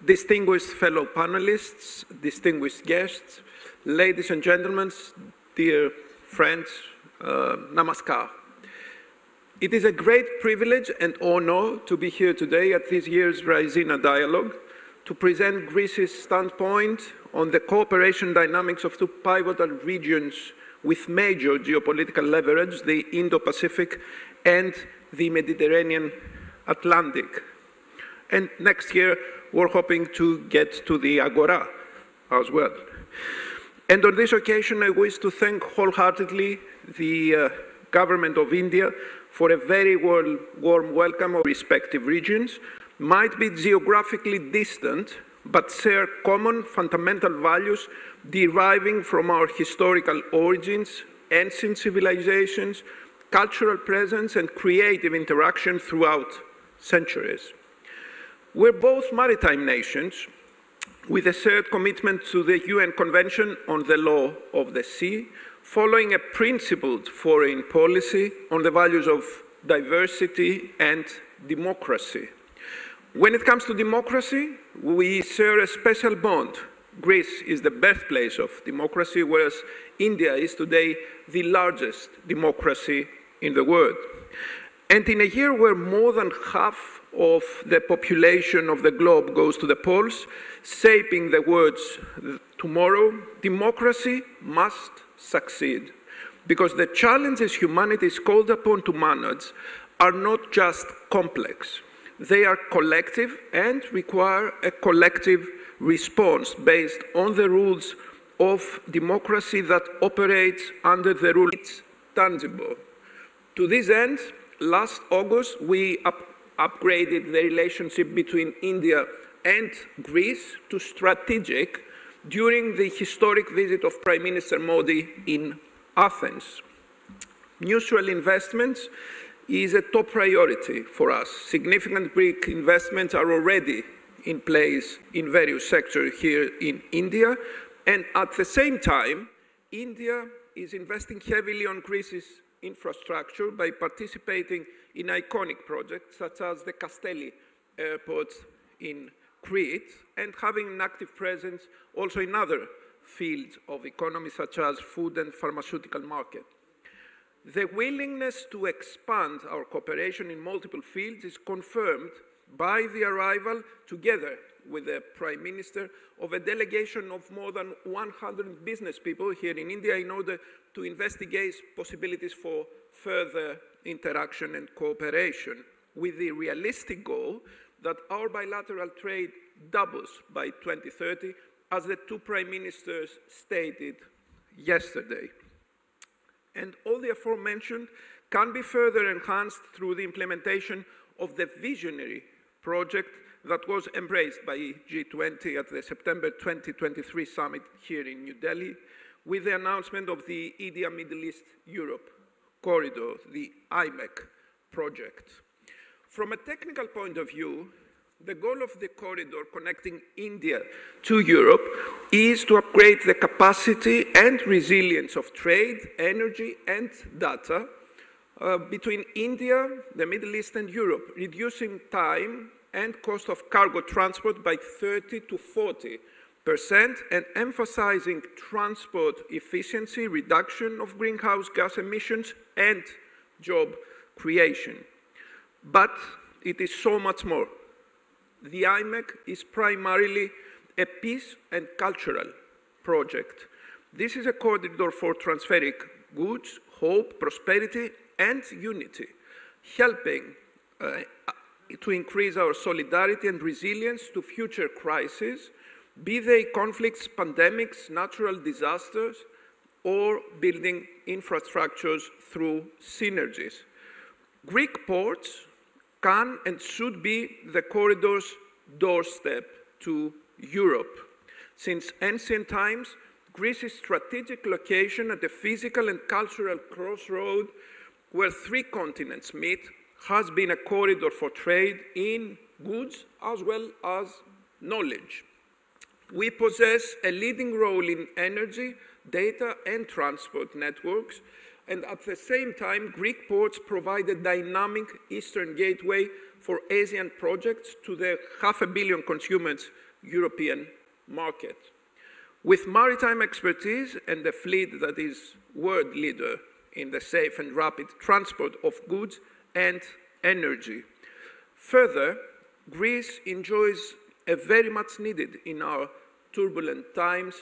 distinguished fellow panelists, distinguished guests, ladies and gentlemen, dear friends, namaskar. It is a great privilege and honor to be here today at this year's Raisina dialogue to present Greece's standpoint on the cooperation dynamics of two pivotal regions with major geopolitical leverage, the Indo-Pacific and the Mediterranean Atlantic. And next year, we're hoping to get to the Agora as well. And on this occasion, I wish to thank wholeheartedly the government of India for a very warm welcome of respective regions, might be geographically distant, but share common fundamental values deriving from our historical origins, ancient civilizations, cultural presence, and creative interaction throughout centuries. We're both maritime nations with a shared commitment to the UN Convention on the Law of the Sea, following a principled foreign policy on the values of diversity and democracy. When it comes to democracy, we share a special bond. Greece is the birthplace of democracy, whereas India is today the largest democracy in the world. And in a year where more than half of the population of the globe goes to the polls, shaping the words tomorrow, democracy must succeed. Because the challenges humanity is called upon to manage are not just complex. They are collective and require a collective response based on the rules of democracy that operates under the rule. It's tangible. To this end, last August, we upgraded the relationship between India and Greece to strategic during the historic visit of Prime Minister Modi in Athens. Mutual investments is a top priority for us. Significant Greek investments are already in place in various sectors here in India, and at the same time, India is investing heavily on Greece's infrastructure by participating in iconic projects such as the Kastelli airport in Crete, and having an active presence also in other fields of economy such as food and pharmaceutical market. The willingness to expand our cooperation in multiple fields is confirmed by the arrival, together with the Prime Minister, of a delegation of more than 100 business people here in India in order to investigate possibilities for further interaction and cooperation, with the realistic goal that our bilateral trade doubles by 2030, as the two Prime Ministers stated yesterday. And all the aforementioned can be further enhanced through the implementation of the visionary project that was embraced by G20 at the September 2023 summit here in New Delhi, with the announcement of the India Middle East Europe corridor, the IMEC project. From a technical point of view, the goal of the corridor connecting India to Europe is to upgrade the capacity and resilience of trade, energy, and data between India, the Middle East, and Europe, reducing time and cost of cargo transport by 30 to 40%, and emphasizing transport efficiency, reduction of greenhouse gas emissions, and job creation. But it is so much more. The IMEC is primarily a peace and cultural project. This is a corridor for transferring goods, hope, prosperity, and unity, helping to increase our solidarity and resilience to future crises, be they conflicts, pandemics, natural disasters, or building infrastructures through synergies. Greek ports can and should be the corridor's doorstep to Europe. Since ancient times, Greece's strategic location at the physical and cultural crossroad where three continents meet has been a corridor for trade in goods as well as knowledge. We possess a leading role in energy, data, and transport networks, and at the same time, Greek ports provide a dynamic eastern gateway for Asian projects to the 500 million consumers European market. With maritime expertise and a fleet that is world leader in the safe and rapid transport of goods and energy. Further, Greece enjoys a very much needed in our turbulent times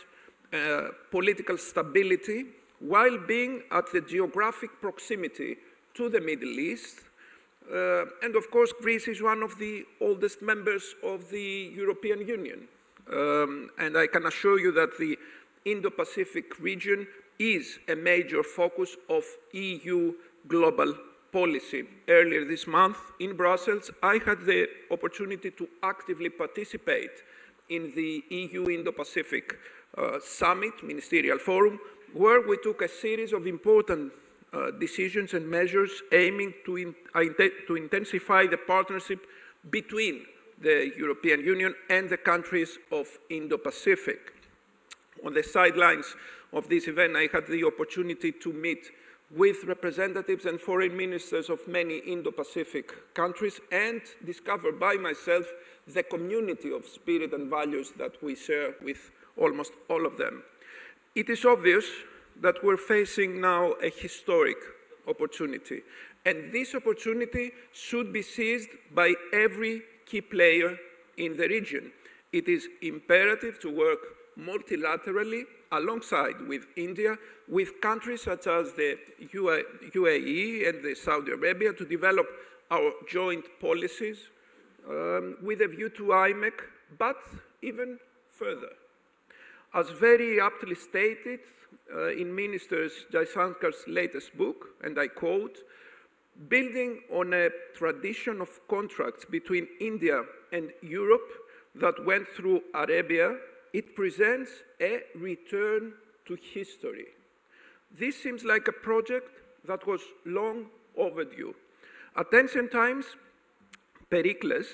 political stability while being at the geographic proximity to the Middle East. And of course, Greece is one of the oldest members of the European Union. And I can assure you that the Indo-Pacific region is a major focus of EU global policy. Earlier this month in Brussels, I had the opportunity to actively participate in the EU Indo-Pacific Summit, Ministerial Forum, where we took a series of important decisions and measures aiming to intensify the partnership between the European Union and the countries of Indo-Pacific. On the sidelines of this event, I had the opportunity to meet with representatives and foreign ministers of many Indo-Pacific countries and discover by myself the community of spirit and values that we share with almost all of them. It is obvious that we're facing now a historic opportunity, and this opportunity should be seized by every key player in the region. It is imperative to work multilaterally alongside with India, with countries such as the UAE and the Saudi Arabia to develop our joint policies with a view to IMEC, but even further. As very aptly stated in Minister Jaishankar's latest book, and I quote, building on a tradition of contracts between India and Europe that went through Arabia, it presents a return to history. This seems like a project that was long overdue. At ancient times, Pericles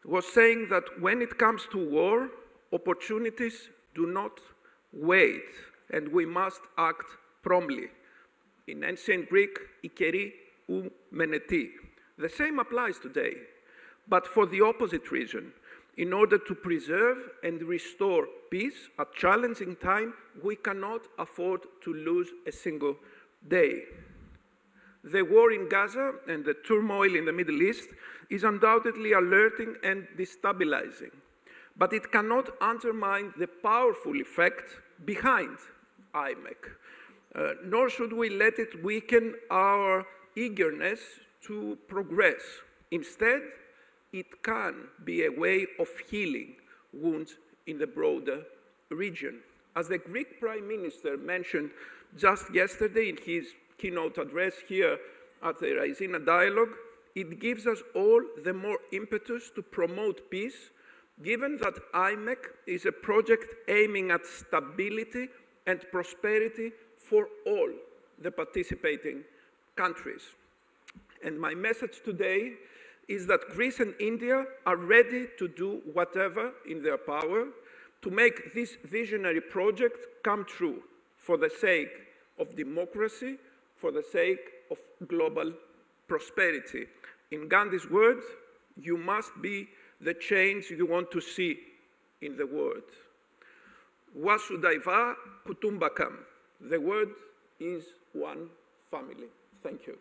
was saying that when it comes to war, opportunities do not wait, and we must act promptly. In ancient Greek, ikeri ou meneti. The same applies today, but for the opposite reason. In order to preserve and restore peace at challenging time, we cannot afford to lose a single day. The war in Gaza and the turmoil in the Middle East is undoubtedly alerting and destabilizing, but it cannot undermine the powerful effect behind IMEC, nor should we let it weaken our eagerness to progress. Instead, it can be a way of healing wounds in the broader region. As the Greek Prime Minister mentioned just yesterday in his keynote address here at the Raisina dialogue, it gives us all the more impetus to promote peace, given that IMEC is a project aiming at stability and prosperity for all the participating countries. And my message today is that Greece and India are ready to do whatever in their power to make this visionary project come true for the sake of democracy, for the sake of global prosperity. In Gandhi's words, you must be the change you want to see in the world. Vasudhaiva Kutumbakam. The word is one family. Thank you.